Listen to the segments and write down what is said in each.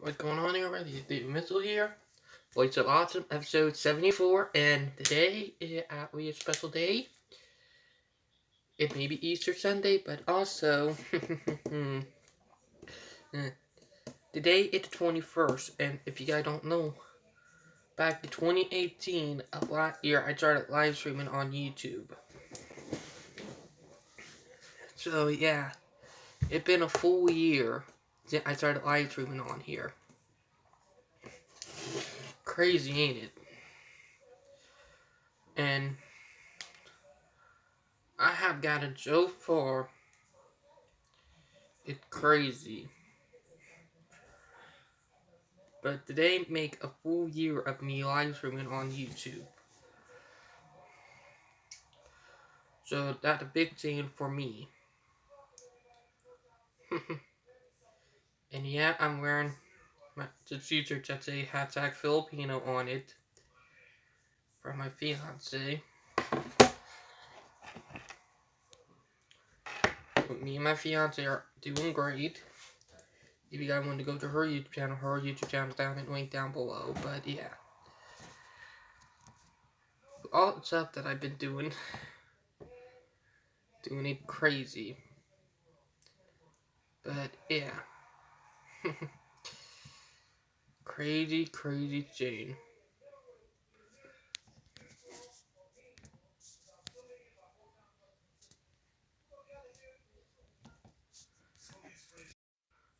What's going on here? The Missile here. Voice of Autism, episode 74, and today is a special day. It may be Easter Sunday, but also today is the 21st, and if you guys don't know, back in 2018 of last year, I started live streaming on YouTube. So yeah, it's been a full year since I started live streaming on here. Crazy, ain't it? And I have gotten so far. It's crazy. But today make a full year of me live streaming on YouTube. So that's a big thing for me. And yeah, I'm wearing the t-shirt that say #Filipino on it from my fiance. But me and my fiance are doing great. If you guys want to go to her YouTube channel is down in the link down below. But yeah, all the stuff that I've been doing it crazy. But yeah, crazy Jane.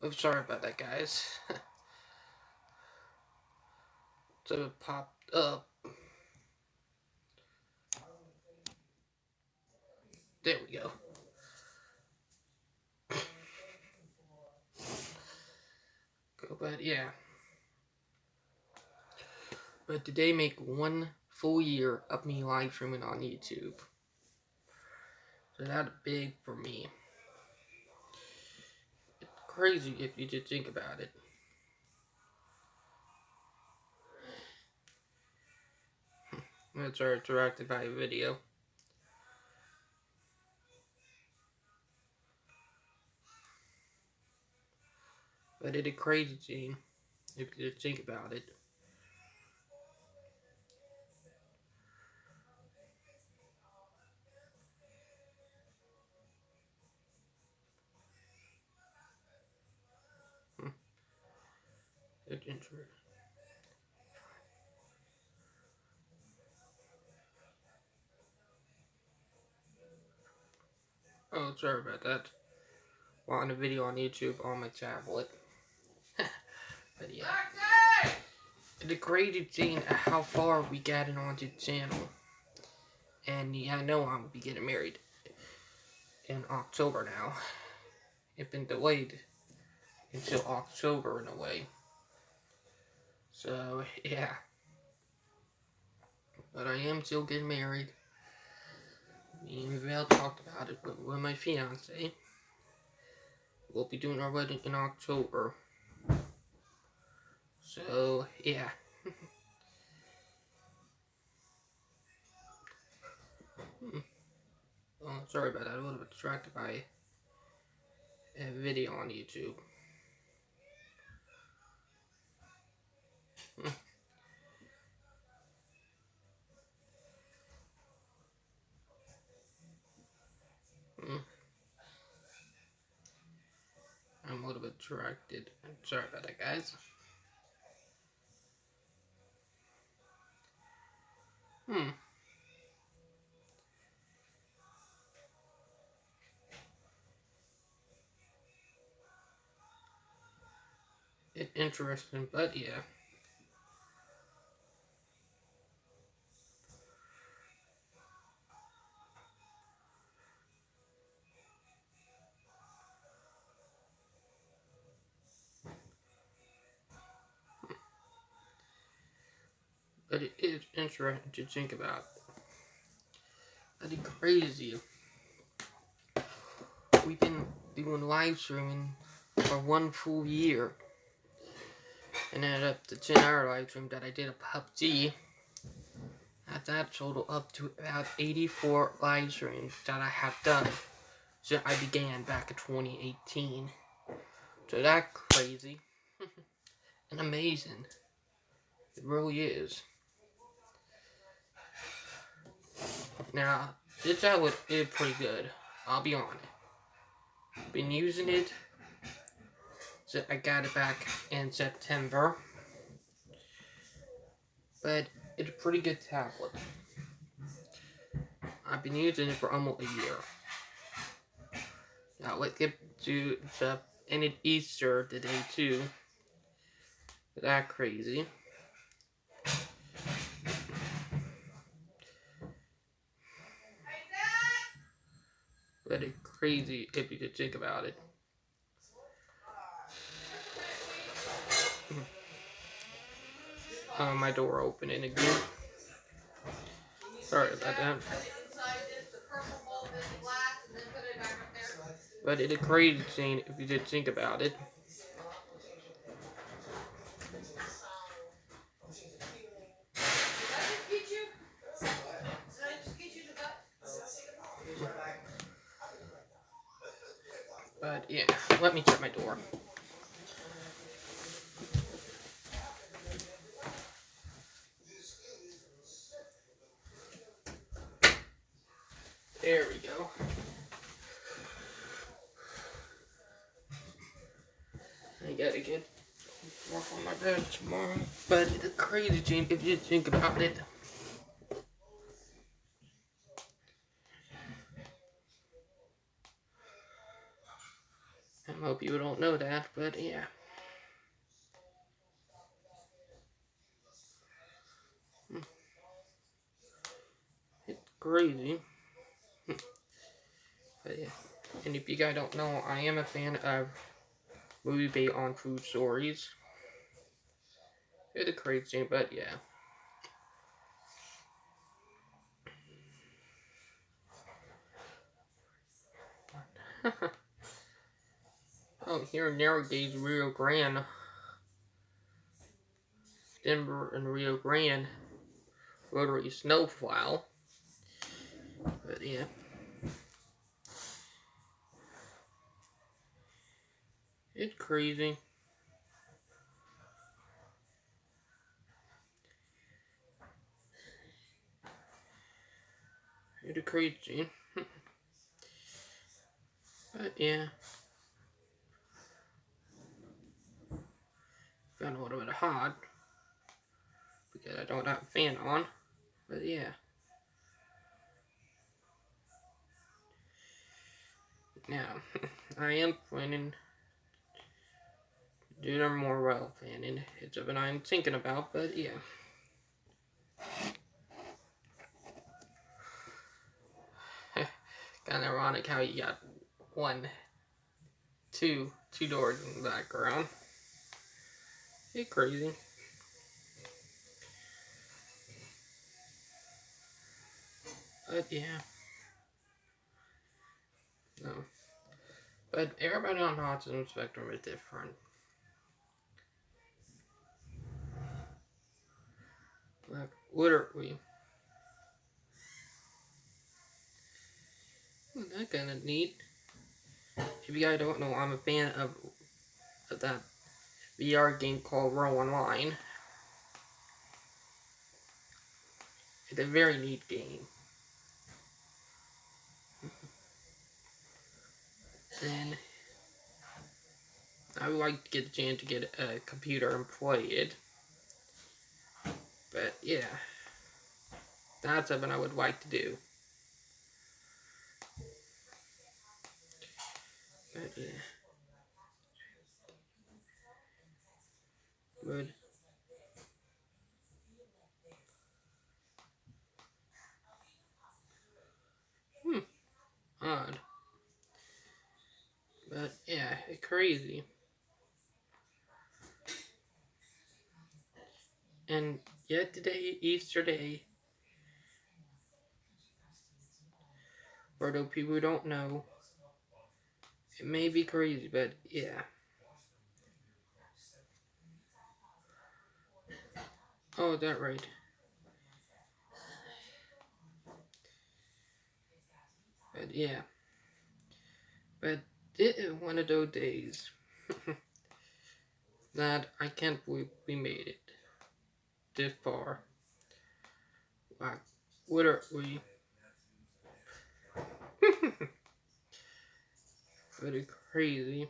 Oh, sorry about that, guys. So it popped up. There we go. But yeah. But today make one full year of me live streaming on YouTube. So that's big for me. It's crazy if you just think about it. That's our interacted by video. But it's a crazy thing if you just think about it. It's interesting. Oh, sorry about that. Watching a video on YouTube on my tablet. But yeah. It's a crazy thing how far we gotten onto the channel. And yeah, I know I'm gonna be getting married in October now. It's been delayed until October in a way. So yeah. But I am still getting married. Me and Val talked about it with my fiance. We'll be doing our wedding in October. So yeah. Oh, sorry about that. I was a little bit distracted by a video on YouTube. I'm a little bit distracted. Sorry about that, guys. It's interesting, but yeah. But it is interesting to think about. That is crazy. We've been doing live streaming for one full year. And added up the 10-hour live stream that I did of PUBG. That total up to about 84 live streams that I have done since I began back in 2018. So that's crazy. and amazing. It really is. Now, this tablet is pretty good. I'll be honest. Been using it. So I got it back in September. But it's a pretty good tablet. I've been using it for almost a year. Now let's get to the ended Easter today too. That crazy. But it's crazy if you could think about it. My door opening again. Sorry about that. But it's a crazy scene if you did think about it. But yeah, let me shut my door. There we go. I gotta get work on my bed tomorrow. But it's a crazy scene if you think about it. I hope you don't know that, but yeah. It's crazy. But yeah. And if you guys don't know, I am a fan of movies based on true stories. It's a crazy thing, but yeah. Oh, here in nowadays, Rio Grande, Denver and Rio Grande, rotary snowplow. But yeah. It's crazy. It's crazy. But yeah. Got a little bit hot. Because I don't have a fan on. But yeah. Now, I am planning to do more well fanning. It's something I'm thinking about, but yeah. Kind of ironic how you got two doors in the background. It's crazy. But yeah. No. But everybody on the autism spectrum is different. Like, literally. That's kind of neat. If you guys don't know, I'm a fan of that VR game called Row Online. It's a very neat game. And I would like to get the chance to get a computer and play it. But yeah, that's something I would like to do. But yeah. But odd. But yeah, it's crazy. And yet today, Easter Day, for those people who don't know, it may be crazy, but yeah. Oh, is that right? But yeah. But it is one of those days. that I can't believe we made it this far. Like, what are we? Pretty crazy.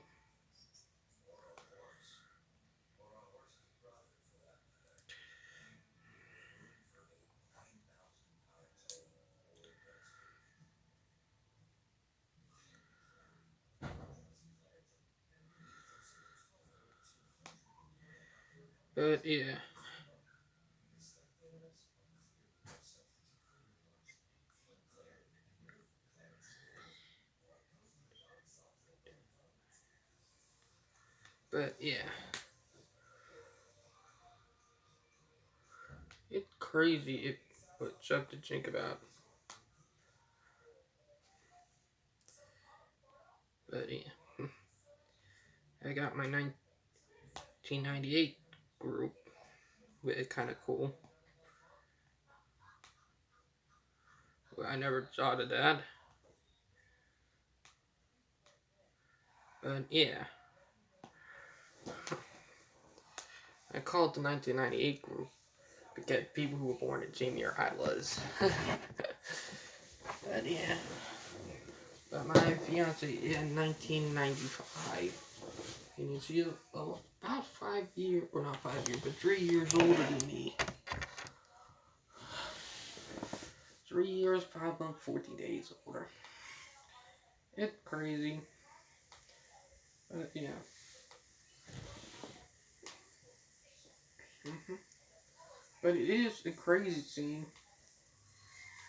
But yeah. But yeah. It's crazy if what's up to think about. But yeah. I got my 1998 group. It's kind of cool. Well, I never thought of that. But yeah. I call it the 1998 group because people who were born the same year I was. But yeah. But my fiance in 1995. And she's about 5 years, or not 5 years, but 3 years older than me. 3 years, 5 months, 40 days older. It's crazy. But yeah. But it is a crazy scene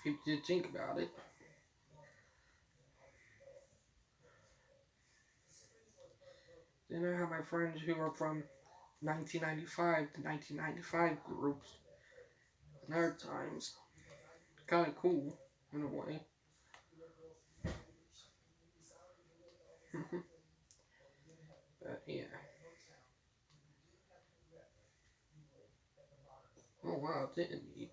if you think about it. Then I have my friends who are from 1995 to 1995 groups. And other times, kind of cool in a way. But yeah. Oh wow, didn't he?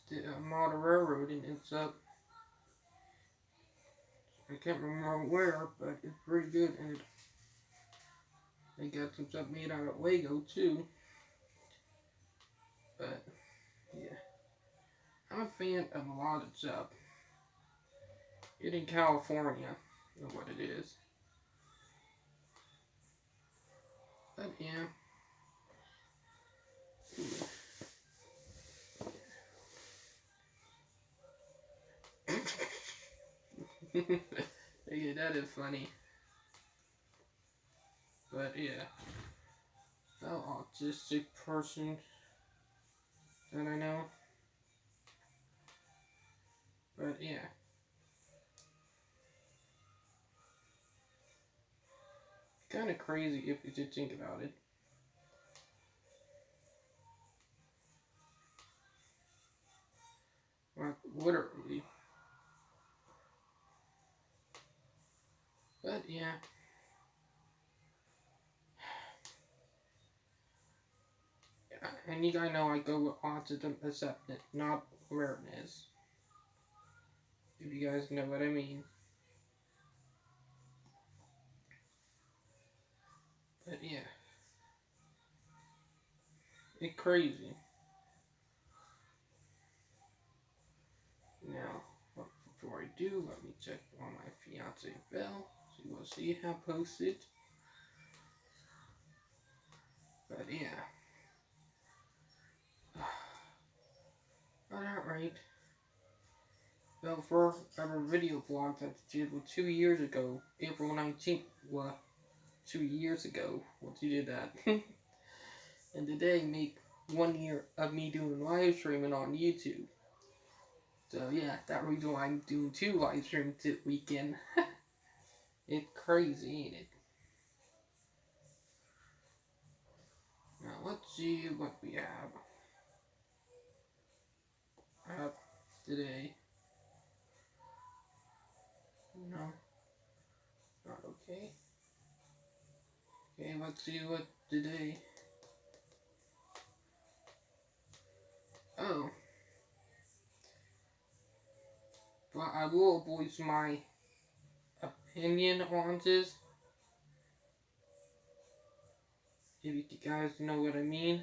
The model railroad, and it's up. I can't remember where, but it's pretty good, and they got some stuff made out of Lego too. But yeah, I'm a fan of a lot of stuff. It's in California, is what it is. But yeah. Yeah, that is funny. But yeah, the autistic person that I know. But yeah. Kind of crazy if you did think about it. Like, literally. But yeah. And you guys know I go with autism acceptance, not awareness. If you guys know what I mean. But yeah. It's crazy. Now, before I do, let me check on my fiance Belle. See what she have posted. But yeah. Alright. Well, for our video blog that I did 2 years ago, April 19th, well, 2 years ago, once you did that. And today make 1 year of me doing live streaming on YouTube. So yeah, that reason why I'm doing 2 live streams this weekend. It's crazy, ain't it? Now let's see what we have today. No, not okay. Okay, let's see what today. Oh, but I will voice my opinion on this. If you guys know what I mean.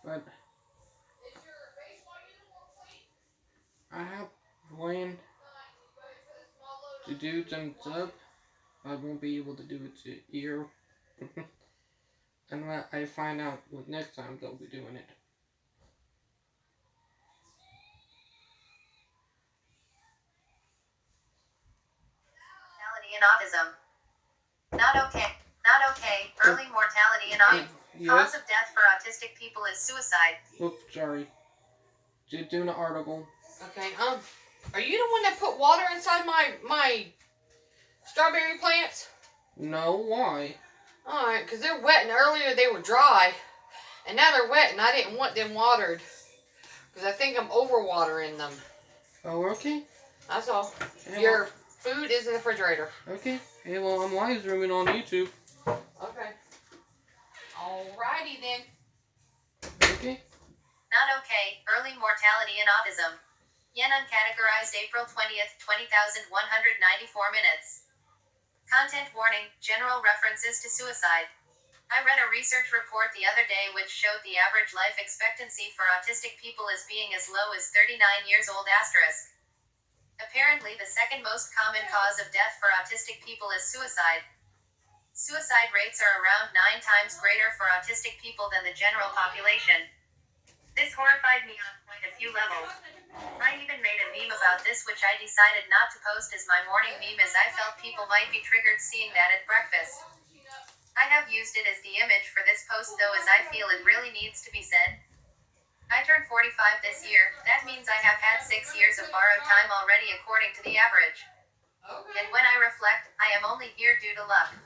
But I have planned to do some stuff. I won't be able to do it to here. And when I find out what next time they'll be doing it. Mortality and autism. Not okay. Not okay. Early mortality and autism. Yes. Cause of death for autistic people is suicide. Oops, sorry. Just doing an article. Okay, are you the one that put water inside my strawberry plants? No, why? Alright, because they're wet and earlier they were dry. And now they're wet and I didn't want them watered. Because I think I'm overwatering them. Oh, okay. That's all. Hey, Your food is in the refrigerator. Okay. Hey, well, I'm live streaming on YouTube. Okay. Alrighty then. Okay. Not okay. Early mortality and autism. Yenon categorized April 20th, 20,194 minutes. Content warning, general references to suicide. I read a research report the other day which showed the average life expectancy for autistic people as being as low as 39 years old *. Apparently the second most common cause of death for autistic people is suicide. Suicide rates are around 9 times greater for autistic people than the general population. This horrified me on quite a few levels. I even made a meme about this which I decided not to post as my morning meme as I felt people might be triggered seeing that at breakfast. I have used it as the image for this post though as I feel it really needs to be said. I turned 45 this year, that means I have had 6 years of borrowed time already according to the average. And when I reflect, I am only here due to luck.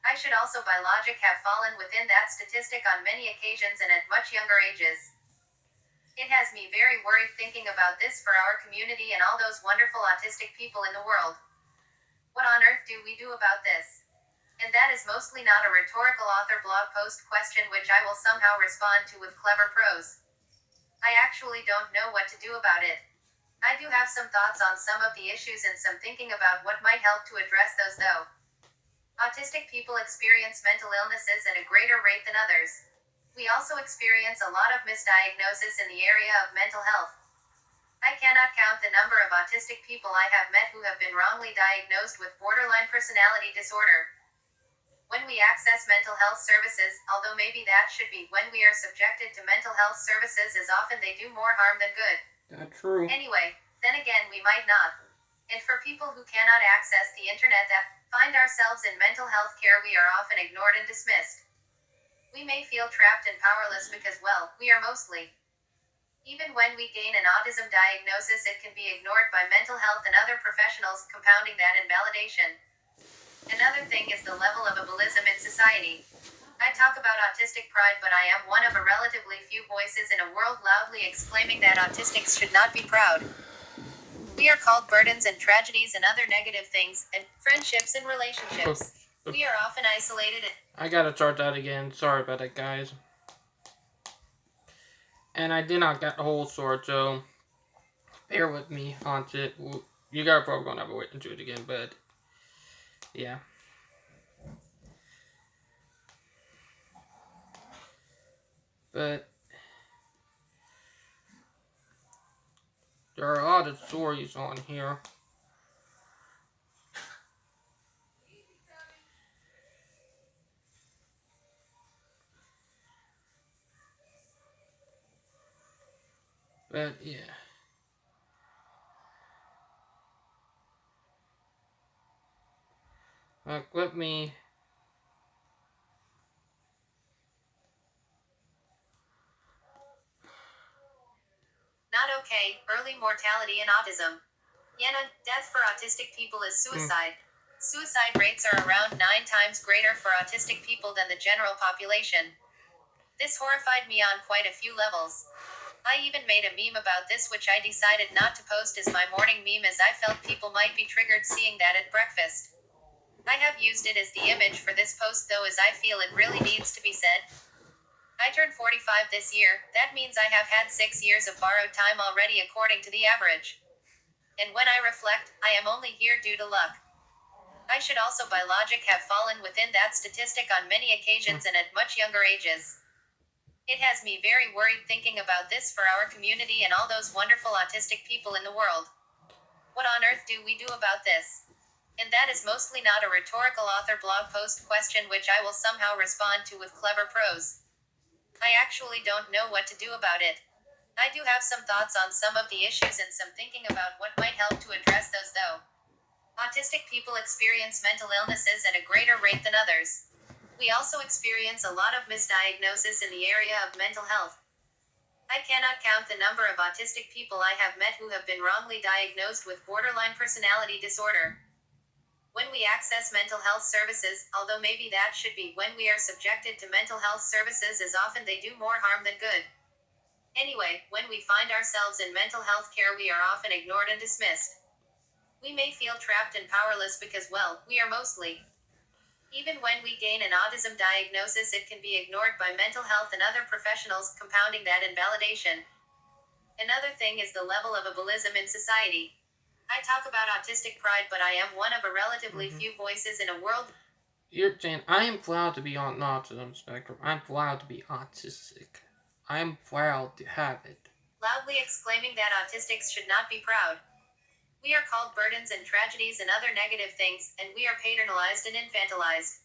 I should also by logic have fallen within that statistic on many occasions and at much younger ages. It has me very worried thinking about this for our community and all those wonderful autistic people in the world. What on earth do we do about this? And that is mostly not a rhetorical author blog post question which I will somehow respond to with clever prose. I actually don't know what to do about it. I do have some thoughts on some of the issues and some thinking about what might help to address those though. Autistic people experience mental illnesses at a greater rate than others. We also experience a lot of misdiagnosis in the area of mental health. I cannot count the number of autistic people I have met who have been wrongly diagnosed with borderline personality disorder. When we access mental health services, although maybe that should be when we are subjected to mental health services as often they do more harm than good. That's true. Anyway, then again we might not. And for people who cannot access the internet that find ourselves in mental health care we are often ignored and dismissed. We may feel trapped and powerless because, well, we are mostly. Even when we gain an autism diagnosis it can be ignored by mental health and other professionals, compounding that invalidation. Another thing is the level of ableism in society. I talk about autistic pride but I am one of a relatively few voices in a world loudly exclaiming that autistics should not be proud. We are called burdens and tragedies and other negative things, and friendships and relationships. We are often isolated and... I gotta start that again. Sorry about that, guys. And I did not get the whole sword, so bear with me on it. You guys are probably gonna have to wait and do it again, but yeah. But there are a lot of stories on here. But yeah. Let me. Not okay. Early mortality and autism. Yenon, death for autistic people is suicide. Suicide rates are around 9 times greater for autistic people than the general population. This horrified me on quite a few levels. I even made a meme about this, which I decided not to post as my morning meme, as I felt people might be triggered seeing that at breakfast. I have used it as the image for this post though, as I feel it really needs to be said. I turned 45 this year. That means I have had 6 years of borrowed time already, according to the average. And when I reflect, I am only here due to luck. I should also by logic have fallen within that statistic on many occasions and at much younger ages. It has me very worried thinking about this for our community and all those wonderful autistic people in the world. What on earth do we do about this? And that is mostly not a rhetorical author blog post question which I will somehow respond to with clever prose. I actually don't know what to do about it. I do have some thoughts on some of the issues and some thinking about what might help to address those though. Autistic people experience mental illnesses at a greater rate than others. We also experience a lot of misdiagnosis in the area of mental health. I cannot count the number of autistic people I have met who have been wrongly diagnosed with borderline personality disorder. When we access mental health services, although maybe that should be when we are subjected to mental health services, as often they do more harm than good. Anyway, when we find ourselves in mental health care, we are often ignored and dismissed. We may feel trapped and powerless because, well, we are mostly. Even when we gain an autism diagnosis, it can be ignored by mental health and other professionals, compounding that invalidation. Another thing is the level of ableism in society. I talk about autistic pride, but I am one of a relatively few voices in a world. You're saying, I am proud to be on the autism spectrum. I'm proud to be autistic. I'm proud to have it. Loudly exclaiming that autistics should not be proud. We are called burdens and tragedies and other negative things, and we are paternalized and infantilized.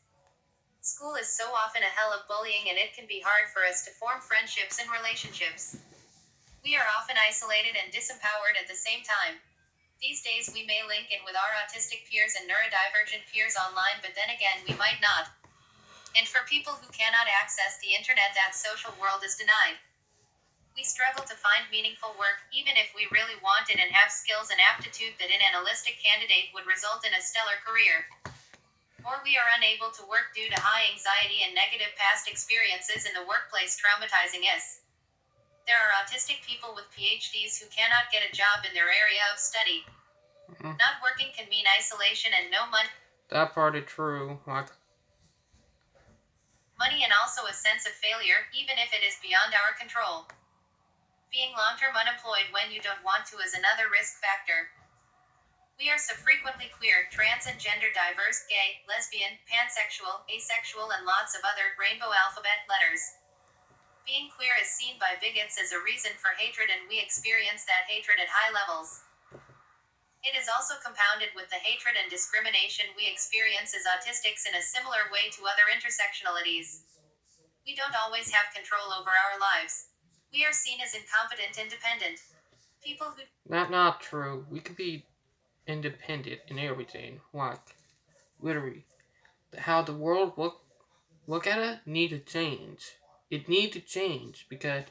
School is so often a hell of bullying, and it can be hard for us to form friendships and relationships. We are often isolated and disempowered at the same time. These days we may link in with our autistic peers and neurodivergent peers online, but then again we might not. And for people who cannot access the internet, that social world is denied. We struggle to find meaningful work, even if we really want it and have skills and aptitude that an analytic candidate would result in a stellar career. Or we are unable to work due to high anxiety and negative past experiences in the workplace traumatizing us. There are autistic people with PhDs who cannot get a job in their area of study. Not working can mean isolation and no money. That part is true. Money and also a sense of failure, even if it is beyond our control. Being long-term unemployed when you don't want to is another risk factor. We are so frequently queer, trans and gender diverse, gay, lesbian, pansexual, asexual, and lots of other rainbow alphabet letters. Being queer is seen by bigots as a reason for hatred, and we experience that hatred at high levels. It is also compounded with the hatred and discrimination we experience as autistics in a similar way to other intersectionalities. We don't always have control over our lives. We are seen as incompetent, independent. People who... That's not true. We can be independent in everything. Literally. How the world look at it need to change. It need to change because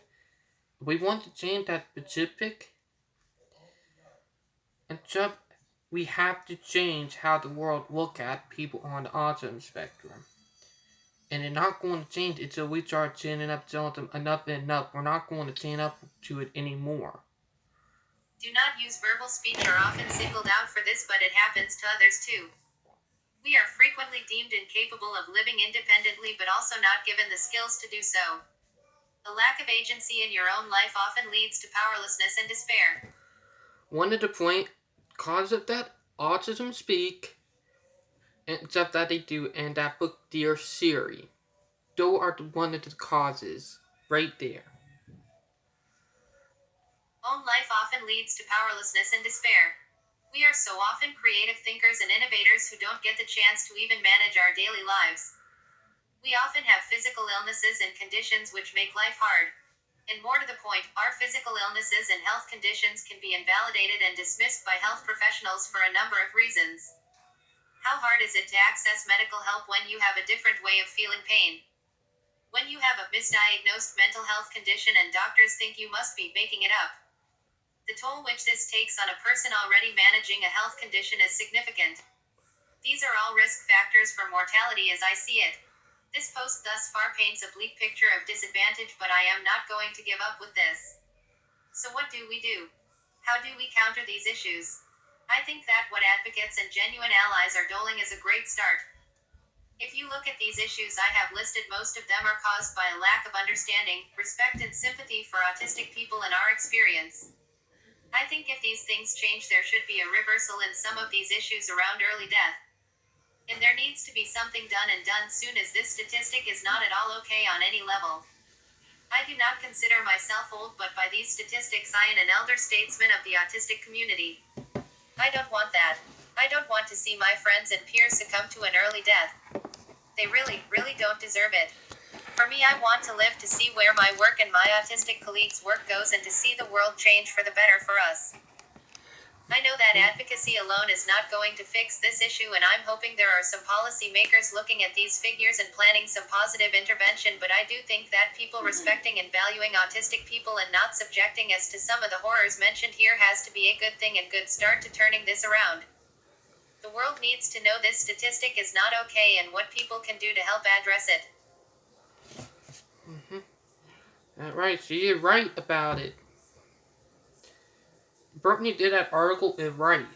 we want to change that specific and so we have to change how the world look at people on the autism spectrum. And they're not going to change until we start chinning up, telling them enough and enough. We're not going to chin up to it anymore. Do not use verbal speech are often singled out for this, but it happens to others too. We are frequently deemed incapable of living independently, but also not given the skills to do so. A lack of agency in your own life often leads to powerlessness and despair. One of the point causes that autism speak and stuff that they do and that book Dear Siri. Those are one of the causes right there. Own life often leads to powerlessness and despair. We are so often creative thinkers and innovators who don't get the chance to even manage our daily lives. We often have physical illnesses and conditions which make life hard. And more to the point, our physical illnesses and health conditions can be invalidated and dismissed by health professionals for a number of reasons. How hard is it to access medical help when you have a different way of feeling pain? When you have a misdiagnosed mental health condition and doctors think you must be making it up. The toll which this takes on a person already managing a health condition is significant. These are all risk factors for mortality as I see it. This post thus far paints a bleak picture of disadvantage, but I am not going to give up with this. So what do we do? How do we counter these issues? I think that what advocates and genuine allies are doing is a great start. If you look at these issues I have listed, most of them are caused by a lack of understanding, respect and sympathy for autistic people in our experience. I think if these things change, there should be a reversal in some of these issues around early death. And there needs to be something done, and done soon, as this statistic is not at all okay on any level. I do not consider myself old, but by these statistics I am an elder statesman of the autistic community. I don't want that. I don't want to see my friends and peers succumb to an early death. They really, really don't deserve it. For me, I want to live to see where my work and my autistic colleagues' work goes, and to see the world change for the better for us. I know that advocacy alone is not going to fix this issue, and I'm hoping there are some policy makers looking at these figures and planning some positive intervention, but I do think that people respecting and valuing autistic people and not subjecting us to some of the horrors mentioned here has to be a good thing and good start to turning this around. The world needs to know this statistic is not okay and what people can do to help address it. Right, so you're right about it. Brittany did that article is right.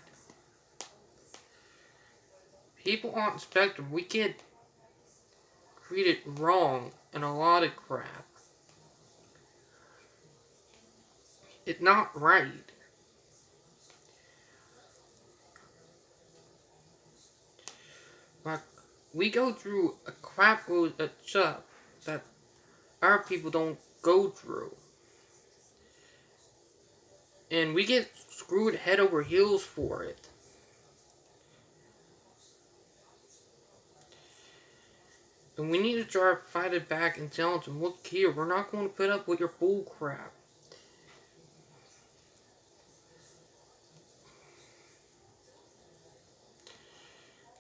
People on the spectrum, we get treated wrong in a lot of crap. It's not right. Like, we go through a crap load of stuff that our people don't go through. And we get screwed head over heels for it. And we need to try to fight it back and tell them, look here, we're not going to put up with your bull crap.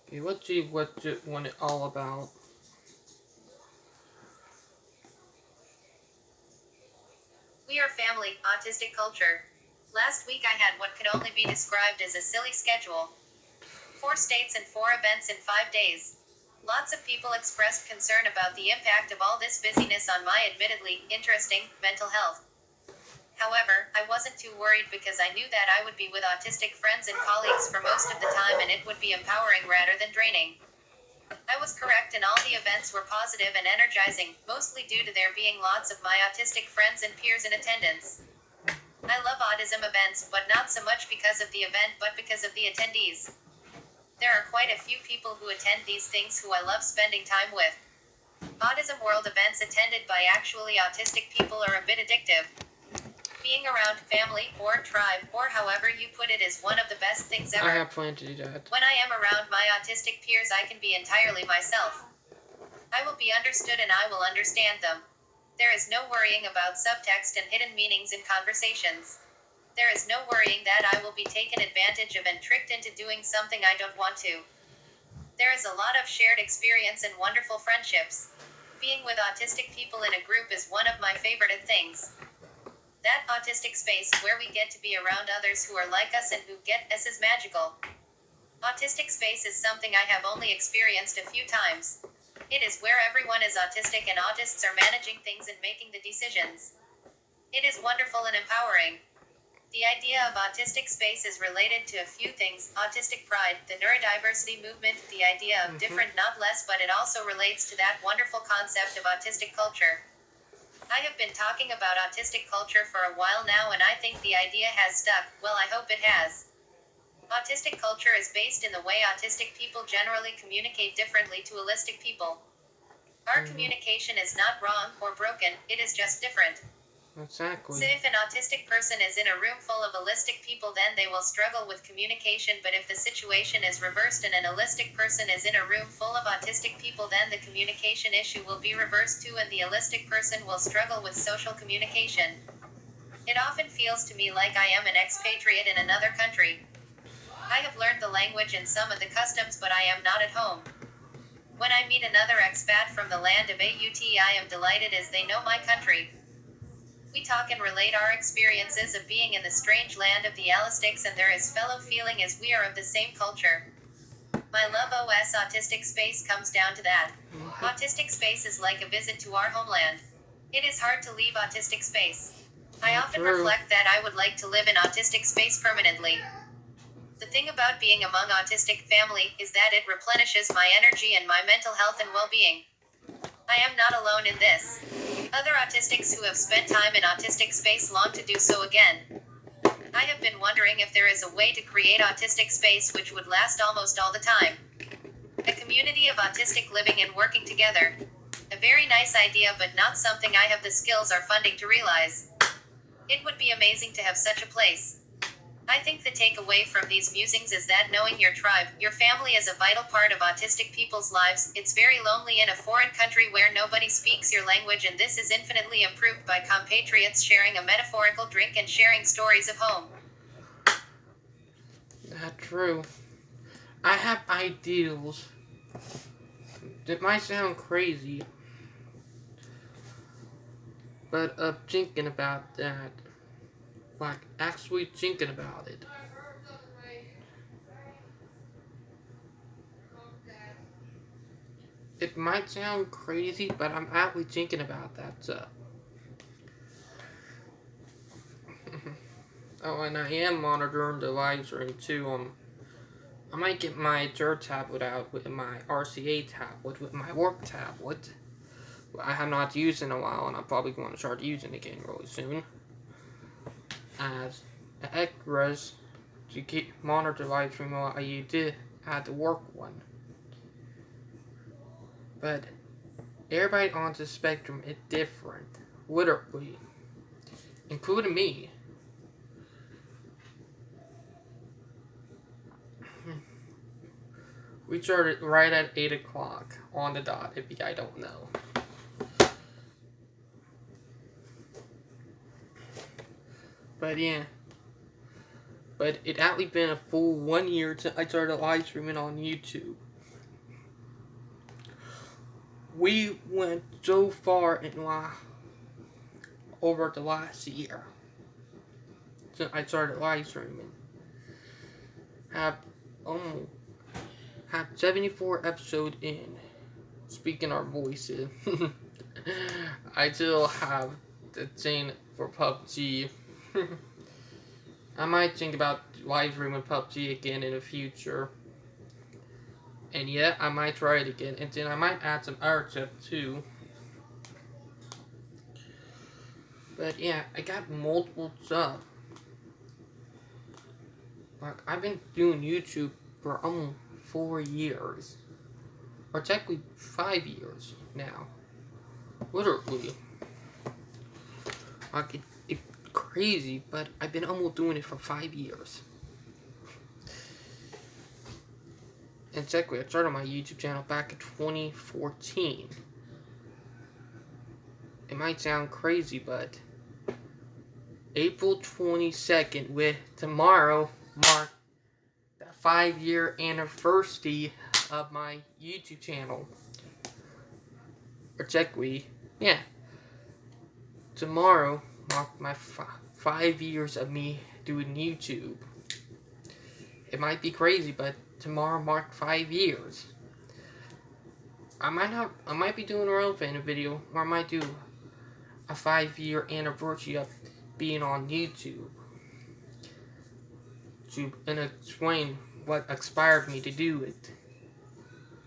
Okay, let's see what it all about. We are family, autistic culture. Last week I had what could only be described as a silly schedule. 4 states and 4 events in 5 days. Lots of people expressed concern about the impact of all this busyness on my admittedly interesting mental health. However, I wasn't too worried because I knew that I would be with autistic friends and colleagues for most of the time, and it would be empowering rather than draining. I was correct, and all the events were positive and energizing, mostly due to there being lots of my autistic friends and peers in attendance. I love autism events, but not so much because of the event but because of the attendees. There are quite a few people who attend these things who I love spending time with. Autism World events attended by actually autistic people are a bit addictive. Being around family, or tribe, or however you put it, is one of the best things ever. I have planned to do that. When I am around my autistic peers, I can be entirely myself. I will be understood and I will understand them. There is no worrying about subtext and hidden meanings in conversations. There is no worrying that I will be taken advantage of and tricked into doing something I don't want to. There is a lot of shared experience and wonderful friendships. Being with autistic people in a group is one of my favorite things. That autistic space where we get to be around others who are like us and who get us is magical. Autistic space is something I have only experienced a few times. It is where everyone is autistic and autists are managing things and making the decisions. It is wonderful and empowering. The idea of autistic space is related to a few things: autistic pride, the neurodiversity movement, the idea of different not less, but it also relates to that wonderful concept of autistic culture. I have been talking about autistic culture for a while now, and I think the idea has stuck. Well, I hope it has. Autistic culture is based in the way autistic people generally communicate differently to allistic people. Our communication is not wrong or broken, it is just different. Exactly. So if an autistic person is in a room full of allistic people, then they will struggle with communication, but if the situation is reversed and an allistic person is in a room full of autistic people, then the communication issue will be reversed too, and the allistic person will struggle with social communication. It often feels to me like I am an expatriate in another country. I have learned the language and some of the customs, but I am not at home. When I meet another expat from the land of AUT, I am delighted as they know my country. We talk and relate our experiences of being in the strange land of the allistics, and there is fellow feeling as we are of the same culture. My love OS autistic space comes down to that. Autistic space is like a visit to our homeland. It is hard to leave autistic space. I often reflect that I would like to live in autistic space permanently. The thing about being among autistic family is that it replenishes my energy and my mental health and well-being. I am not alone in this. Other autistics who have spent time in autistic space long to do so again. I have been wondering if there is a way to create autistic space which would last almost all the time. A community of autistic living and working together. A very nice idea, but not something I have the skills or funding to realize. It would be amazing to have such a place. I think the takeaway from these musings is that knowing your tribe, your family is a vital part of autistic people's lives. It's very lonely in a foreign country where nobody speaks your language, and this is infinitely improved by compatriots sharing a metaphorical drink and sharing stories of home. That's true. I have ideals. It might sound crazy, but thinking about that, like actually thinking about it. It might sound crazy, but I'm actually thinking about that stuff. Oh, and I am monitoring the live stream too. I might get my third tablet out with my RCA tablet, with my work tablet. I have not used in a while, and I'm probably going to start using it again really soon. As extras to keep monitor the live stream while I did have the work one. But everybody on the spectrum is different, literally, including me. We started right at 8 o'clock on the dot, if you guys don't know. But yeah. But it actually been a full 1 year since I started live streaming on YouTube. We went so far in over the last year since I started live streaming. Have 74 episodes in. Speaking our voices, I still have the thing for PUBG. I might think about live streaming PUBG again in the future. And yeah, I might try it again. And then I might add some other tips too. But yeah, I got multiple stuff. Like, I've been doing YouTube for almost 4 years. Or technically 5 years now. Literally. Like, it's crazy, but I've been almost doing it for 5 years. And technically, I started my YouTube channel back in 2014. It might sound crazy, but April 22nd, with tomorrow, mark the 5-year anniversary of my YouTube channel. Or technically, yeah. Tomorrow marked my 5 years of me doing YouTube. It might be crazy, but tomorrow marked 5 years. I might be doing a role playing video, or I might do a 5-year anniversary of being on YouTube and explain what inspired me to do it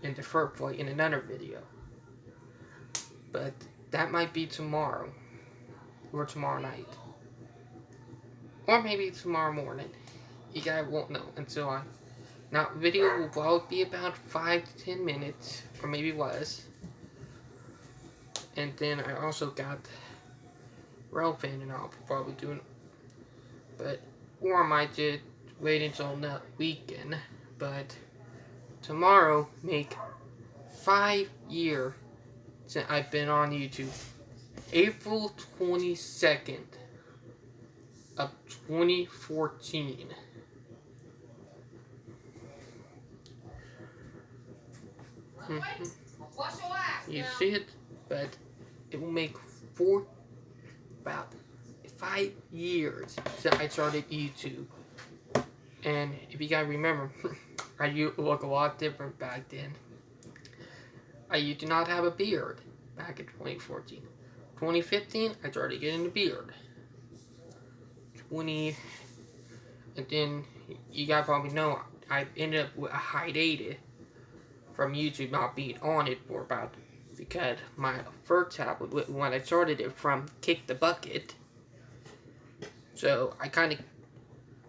in the first place in another video. But that might be tomorrow, or tomorrow night, or maybe tomorrow morning. You guys won't know until now, video will probably be about 5 to 10 minutes, or maybe less. And then I also got role-playing, and I'll probably do it. But, or I might just wait until that weekend. But tomorrow make 5 years since I've been on YouTube. April 22nd of 2014. You see it, but it will make about 5 years since I started YouTube. And if you guys remember, I used to look a lot different back then. I used to not have a beard back in 2014. 2015, I started getting a beard. 20, and then you guys probably know I ended up with a hiatus from YouTube not being on it for about, because my first tablet, when I started it from Kick the Bucket, so I kind of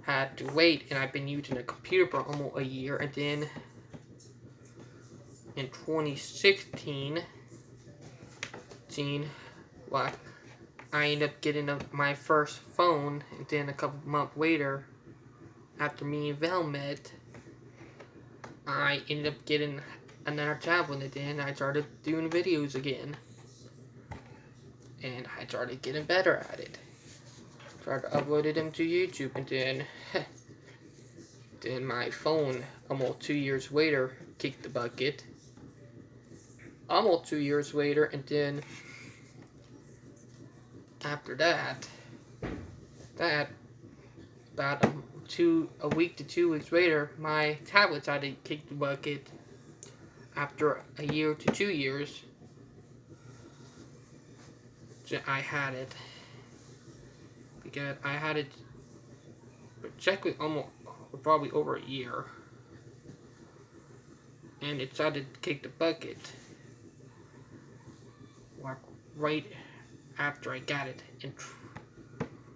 had to wait, and I've been using a computer for almost a year, and then in 2016, well, I ended up getting my first phone, and then a couple months later, after me and Val met, I ended up getting another tablet, and then I started doing videos again. And I started getting better at it. Started uploading them to YouTube, and then my phone, almost 2 years later, kicked the bucket. Almost 2 years later, and then after that, about a week to 2 weeks later, my tablet started to kick the bucket. After a year to 2 years, I had it. Because I had it exactly almost probably over a year. And it started to kick the bucket. Like right after I got it. And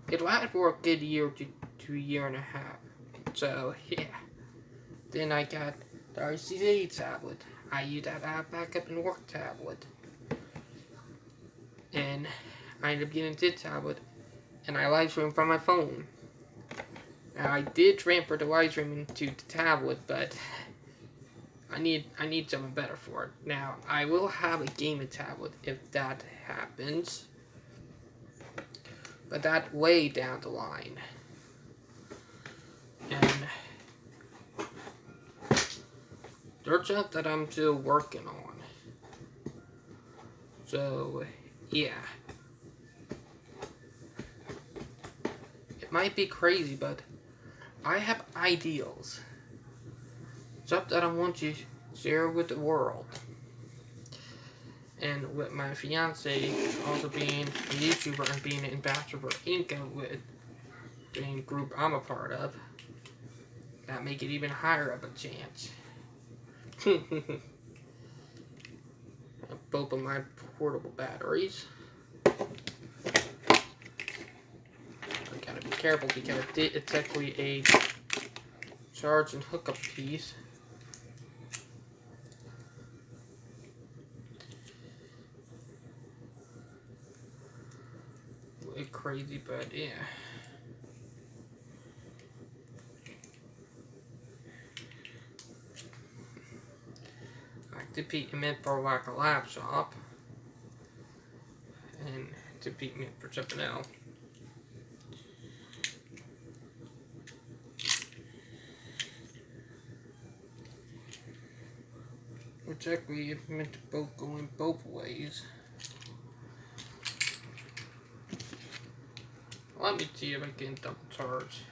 it lasted for a good year to a year and a half. So yeah. Then I got the RCA tablet. I used that app backup and work tablet. And I ended up getting this tablet. And I live stream from my phone. Now I did transfer the live streaming to the tablet, but I need something better for it. Now I will have a gaming tablet if that happens, but that way down the line. And there's stuff that I'm still working on. So yeah. It might be crazy, but I have ideals. Stuff that I want to share with the world. And with my fiance also being a YouTuber and being an ambassador for Inca with the group I'm a part of, that make it even higher of a chance. Both of my portable batteries. I gotta be careful because it's actually a charge and hookup piece. Way crazy, but yeah. Like to be meant for like a laptop, and to be meant for something else. Which actually is meant to both go in both ways. Let me see if I can double charge.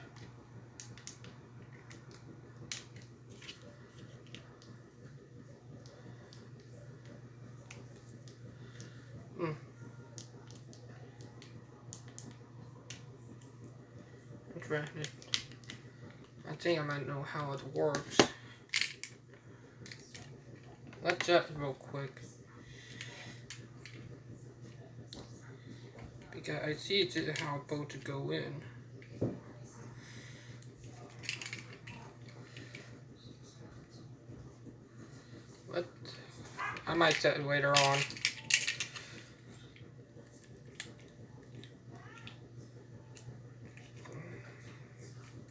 Interesting. I think I might know how it works. Let's check real quick. Because I see it's how it's supposed to go in. But I might set it later on.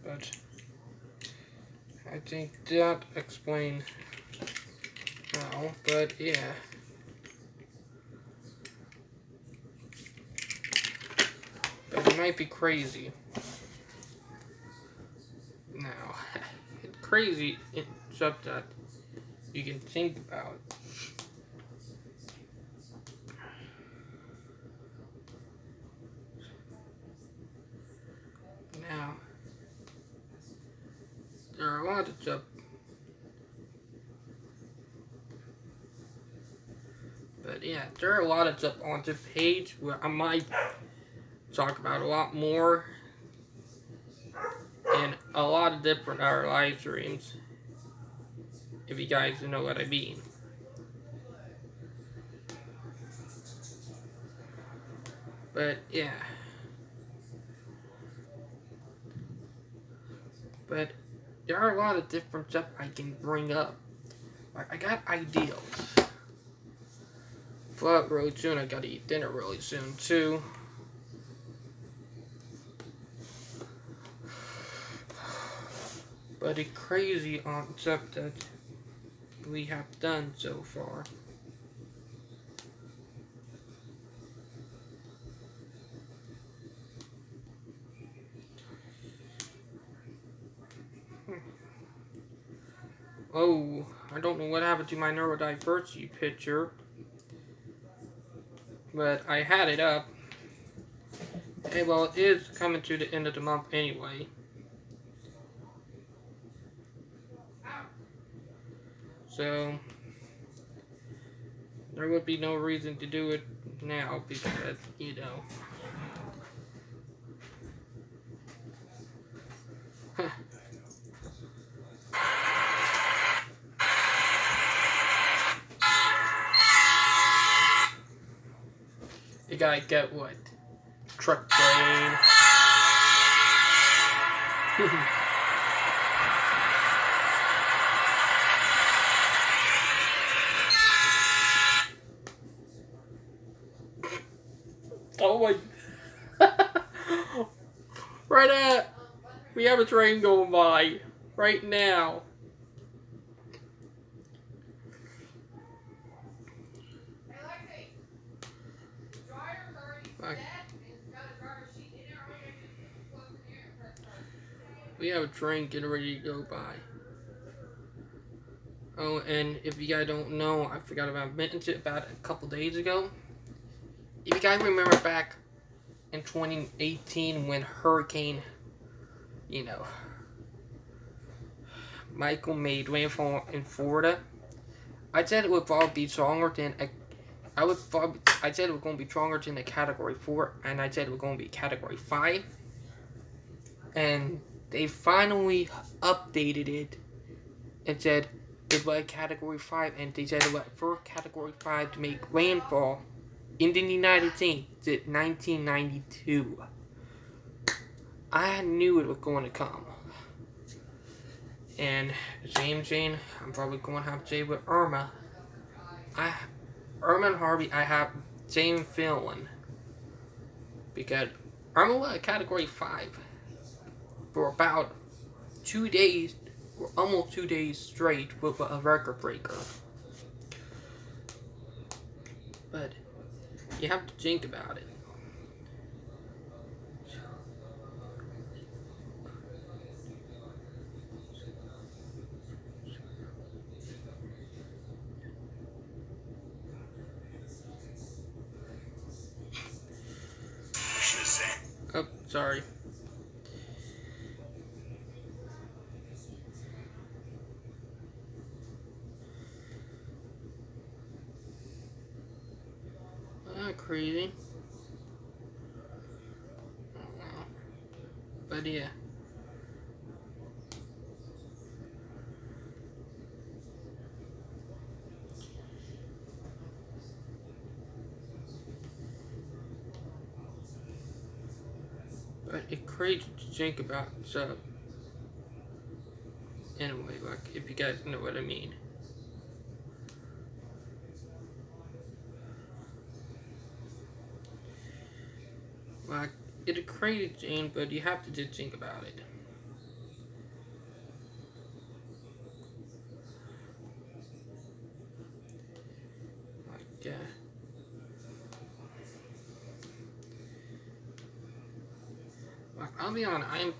But I think that explains now, but yeah. But it might be crazy. Now, it's crazy in stuff that you can think about. Now, there are a lot of stuff. But yeah, there are a lot of stuff on this page where I might talk about a lot more a lot of different live streams, if you guys know what I mean. But yeah. But there are a lot of different stuff I can bring up. Like, I got ideas. But really soon, I gotta eat dinner really soon too. But it's crazy on stuff that we have done so far. Oh, I don't know what happened to my neurodiversity picture, but I had it up. Okay, well, it is coming to the end of the month anyway. So, there would be no reason to do it now because, you know. You gotta get what? Truck train. Oh my. Right at. We have a train going by. Right now. We have a train getting ready to go by. Oh, and if you guys don't know, I forgot about mentioning it about a couple days ago. If you guys remember back in 2018 when Hurricane, you know, Michael made rainfall in Florida, I said it would probably be stronger than I said it was going to be stronger than a Category 4, and I said it was going to be Category 5. And they finally updated it and said it was a Category 5, and they said it was first Category 5 to make rainfall in the United States since 1992. I knew it was going to come. And the same thing, I'm probably going to have to say with Irma. Irma and Harvey, I have same feeling. Because Irma was a Category 5 for about 2 days, or almost 2 days straight with a record breaker. But you have to think about it. Oh, sorry. Crazy. But yeah. But it's crazy to think about, so anyway, like, if you guys know what I mean. Like, it's a crazy thing, but you have to just think about it. Like, yeah. Like, I'll be honest,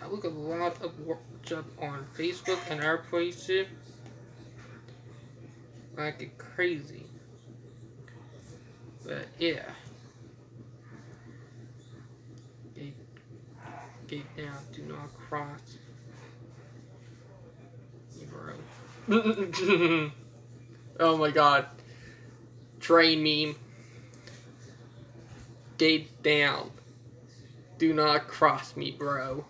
I look at a lot of stuff on Facebook and other places. Like, it's crazy. But yeah. Gate down, do not cross. Bro. Oh my god. Train meme. Gate down. Do not cross me, bro.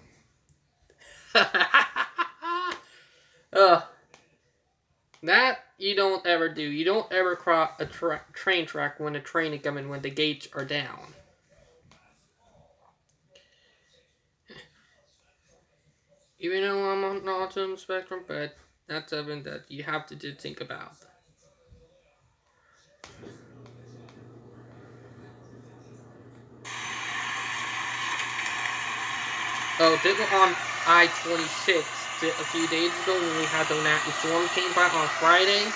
That you don't ever do. You don't ever cross a train track when a train is coming when the gates are down. Even though I'm on the autism spectrum, but that's something that you have to just think about. Oh, this was on I-26 a few days ago when we had the nasty storm came by on Friday.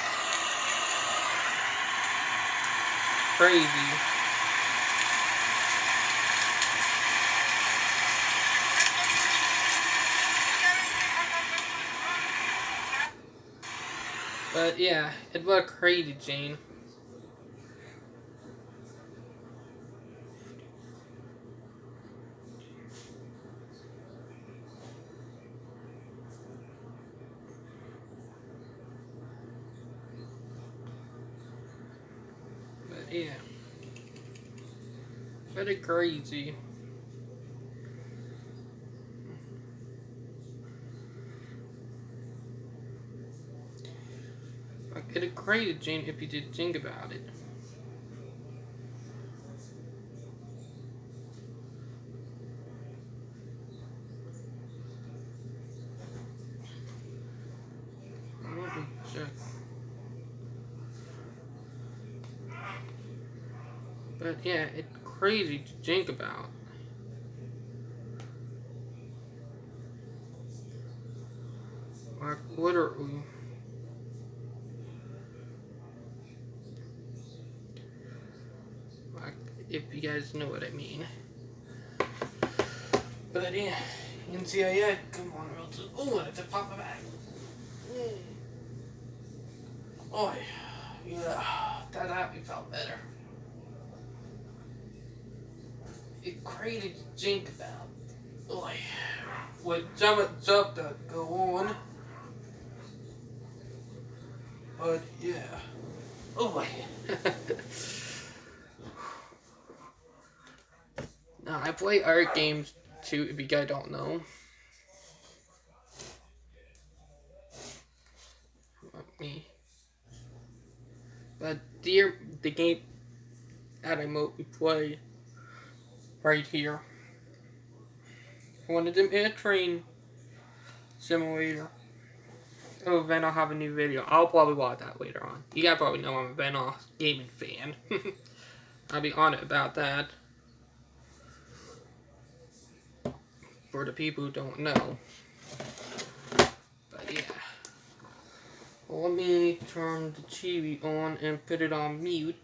Crazy. But yeah, it was crazy, Jane. But yeah. Very crazy. Like, it's crazy, Jane, if you did think about it. Let me check. But yeah, it's crazy to think about. Like, literally. Like, if you guys know what I mean. But yeah, NCIA, come on, real soon. Oh, it's a pop back. Oh, yeah, that actually felt better. It's crazy to think about. Boy, with so much stuff that go on. But yeah. Oh boy. Now I play art games too, if you guys don't know. Me. But the game that I mostly play right here. One of them is a train simulator. Oh, then I'll have a new video. I'll probably watch that later on. You guys probably know I'm a Venoss gaming fan. I'll be honest about that. For the people who don't know. But yeah. Well, let me turn the TV on and put it on mute.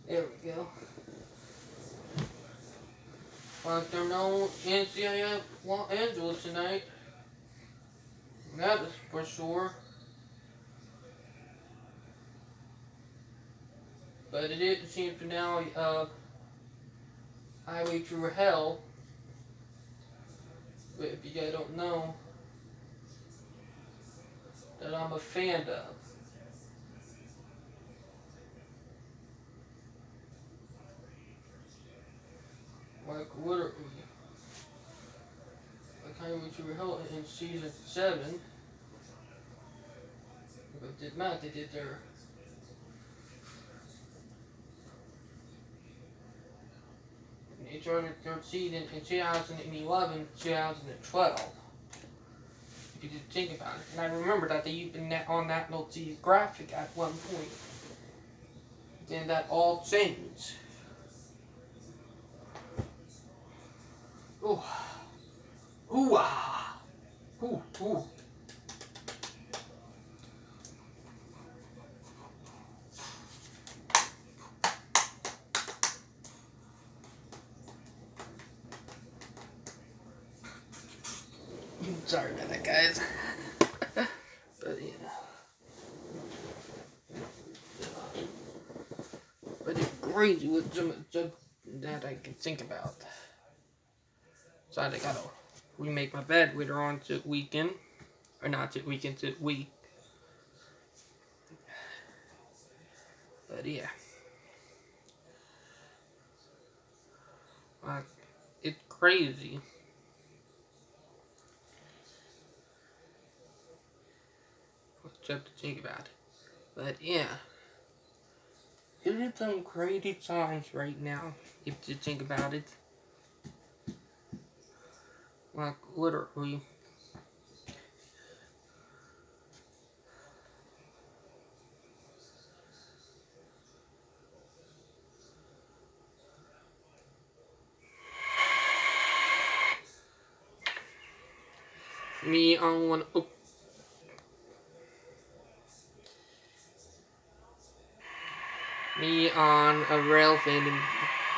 There we go. But there's no NCIS Los Angeles tonight. That is for sure. But it is the season finale of Highway Through Hell. But if you guys don't know, that I'm a fan of. Like literally. Like Highway Through Hell in season 7. But did not, they did their they started their season in 2011, 2012. If you just think about it. And I remember that they even on that little graphic at one point. Then that all changed. Ooh. Ooh ah. Ooh, ooh. Sorry about that, guys. But yeah. But it's crazy with some that I can think about. So I gotta remake my bed later on to weekend. Or not to weekend, to week. But yeah. Like, it's crazy. What's up to think about it. But yeah. It is some crazy times right now, if you think about it. Like, literally. Me on one. Oh, me on a rail fan and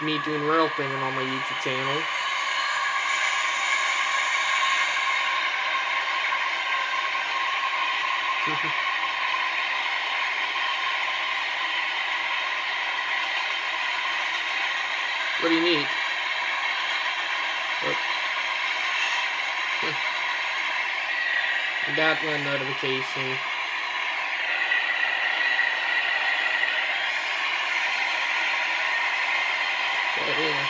me doing rail fanning on my YouTube channel. What do you need? What? That one notification. But yeah.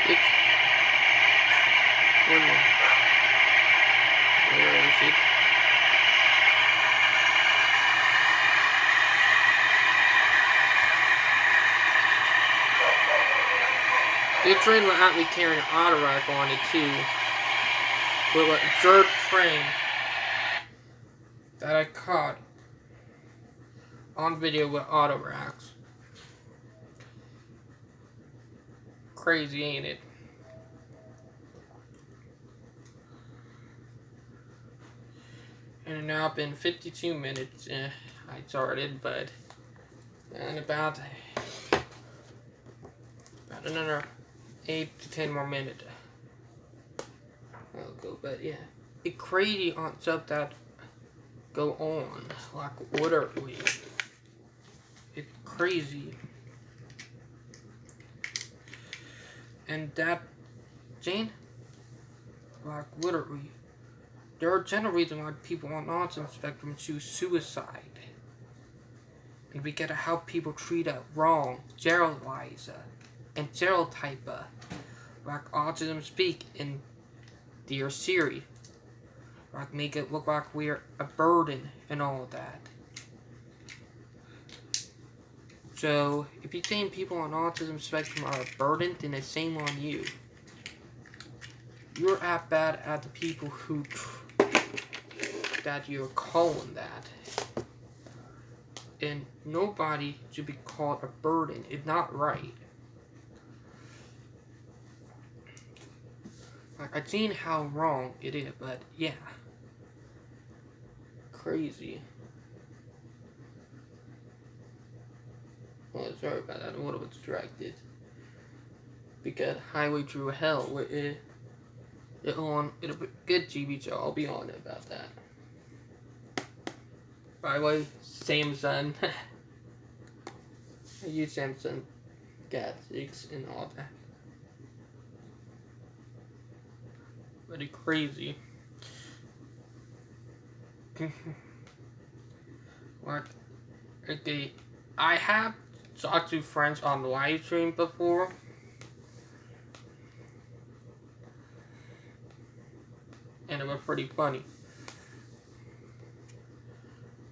It's one more. Where is it? This train will have me carrying an auto rack on it too. With a jerk train that I caught on video with auto racks. Crazy, ain't it? And now been 52 minutes. I started, but in about another 8 to 10 more minutes. I'll go, but yeah, it's crazy on stuff that go on, like literally. It's crazy. And that, Jane, like literally, there are general reasons why people on the autism spectrum choose suicide. And we gotta help people treat it wrong, generalize and stereotype like autism speak in their series. Like make it look like we're a burden and all of that. So, if you think people on autism spectrum are a burden, then it's same on you. You're as bad as the people who that you're calling that. And nobody should be called a burden. It's not right. Like, I've seen how wrong it is, but yeah. Crazy. Oh, sorry about that. I'm a little bit distracted. Because Highway Through Hell, it'll be good TV show. I'll be on it about that. By the way, Samsung. I use Samsung gadgets and all that. But it's crazy. Like, okay, I have talked to friends on the live stream before. And it was pretty funny.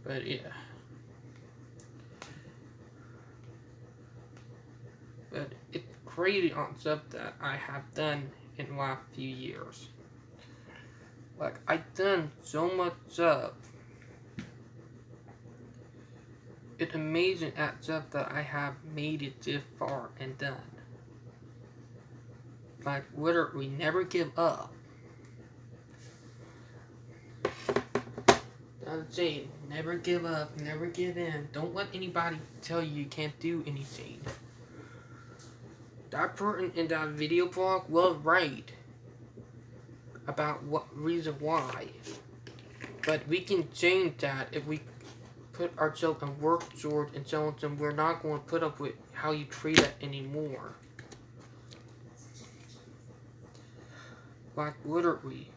But yeah. But it's crazy on stuff that I have done in the last few years. Like, I've done so much stuff. It's amazing at stuff that I have made it this far and done. Like, literally never give up. I'm saying, never give up, never give in. Don't let anybody tell you can't do anything. That person in that video blog was right about what reason why. But we can change that if we put ourselves and work towards and tell them we're not going to put up with how you treat it anymore. Like literally,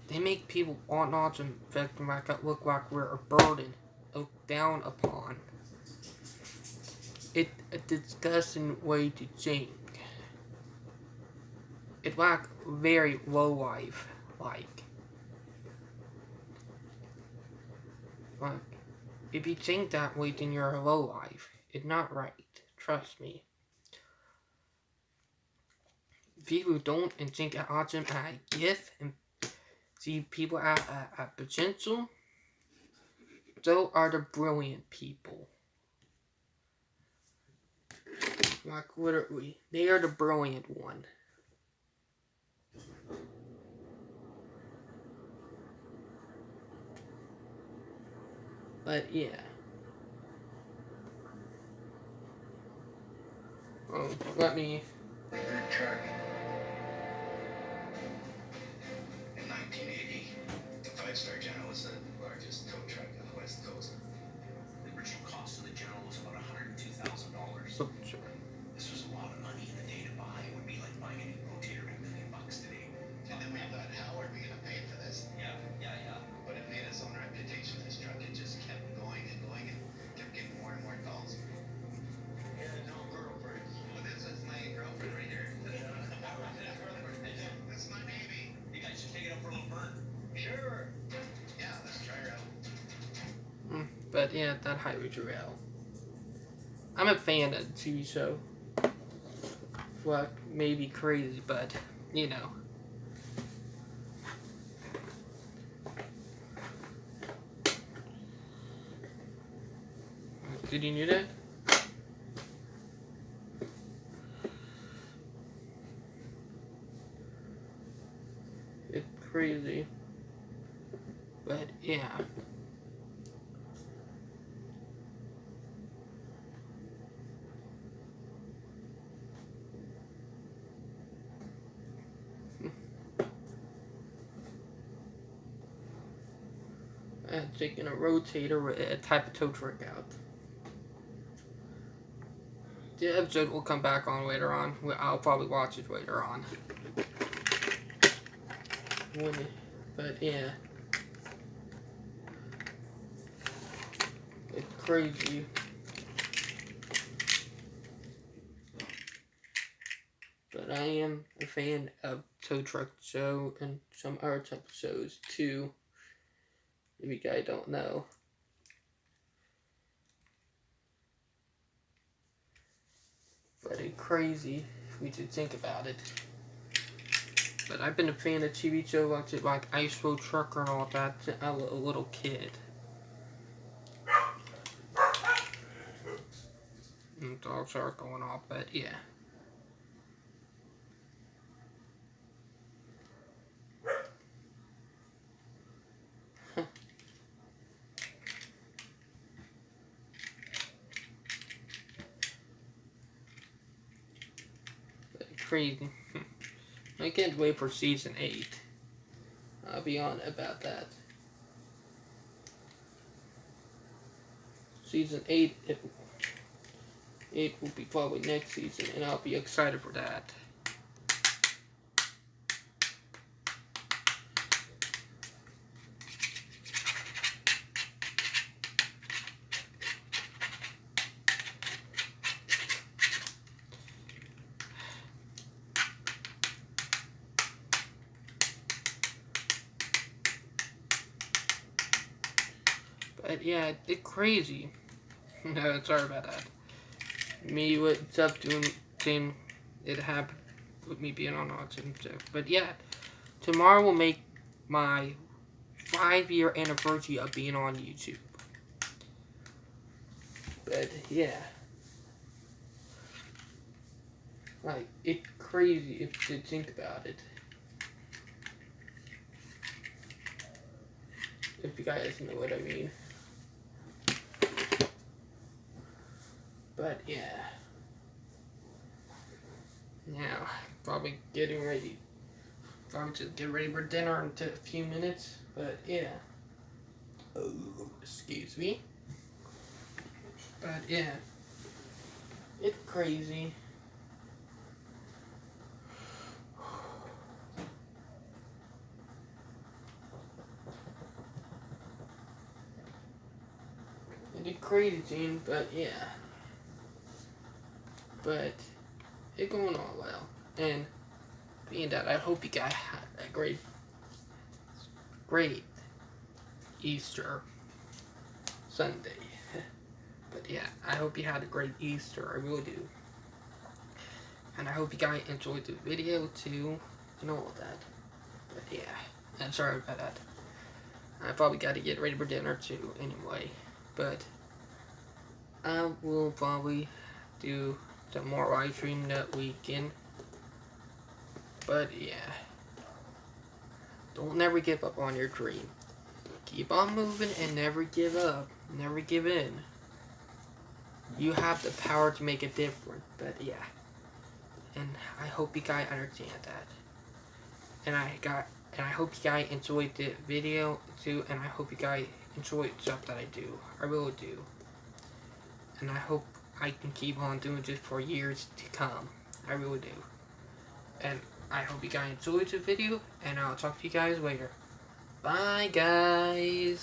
they make people on autism spectrum look like we're a burden, looked down upon. It's a disgusting way to think. It's like very low life, like if you think that way, then you're a low life. It's not right. Trust me. People who don't and think that autism as a gift and see people as a potential, those are the brilliant people. Like literally, they are the brilliant one. But yeah. Oh, let me. Truck. In 1980, the five-star General was the largest tow truck on the West Coast. The original cost of the General was about $102,000. Oh, sorry. This was a lot of money in the day to buy. It would be like buying a new rotator at $1 million today. And then we thought, how are we going to pay for this? Yeah. But it made its own reputation. This truck, it just kept going and kept getting more and more calls. Yeah, no girlfriend. Well, this is my girlfriend right here. This is my baby. You guys should take it up for a little fun. Sure. Yeah, let's try her out. But yeah, that highway derail. I'm a fan of the TV show. What may be crazy, but you know. Did you know that? It's crazy. But yeah. And taking a rotator with a type of tow truck out. The episode will come back on later on. I'll probably watch it later on. But yeah. It's crazy. But I am a fan of Tow Truck Show and some other type of shows too. If you guys don't know. But it's crazy if we should think about it. But I've been a fan of TV shows like Ice Road Trucker and all that since I was a little kid. And dogs are going off, but yeah. Crazy. I can't wait for season 8. I'll be on about that. Season 8, it will be probably next season, and I'll be excited for that. But yeah, it's crazy. No, sorry about that. Me with stuff doing thing, it happened with me being on autism too. But yeah, tomorrow will make my 5-year anniversary of being on YouTube. But yeah, like it's crazy if you think about it. If you guys know what I mean. But yeah. Now, probably getting ready. Probably just get ready for dinner in a few minutes. But yeah. Oh, excuse me. But yeah. It's crazy. It's crazy, but yeah. But it's going on well. And being that, I hope you guys had a great Easter Sunday. But yeah, I hope you had a great Easter. I really do. And I hope you guys enjoyed the video too, and all that. But yeah, and sorry about that. I probably got to get ready for dinner too anyway. But I will probably do some more live stream that weekend. But yeah, don't never give up on your dream. Keep on moving and never give up. Never give in. You have the power to make a difference. But yeah. And I hope you guys understand that. And I hope you guys enjoyed the video too, and I hope you guys enjoyed stuff that I do. I really do. And I hope I can keep on doing this for years to come. I really do. And I hope you guys enjoyed the video, and I'll talk to you guys later. Bye guys.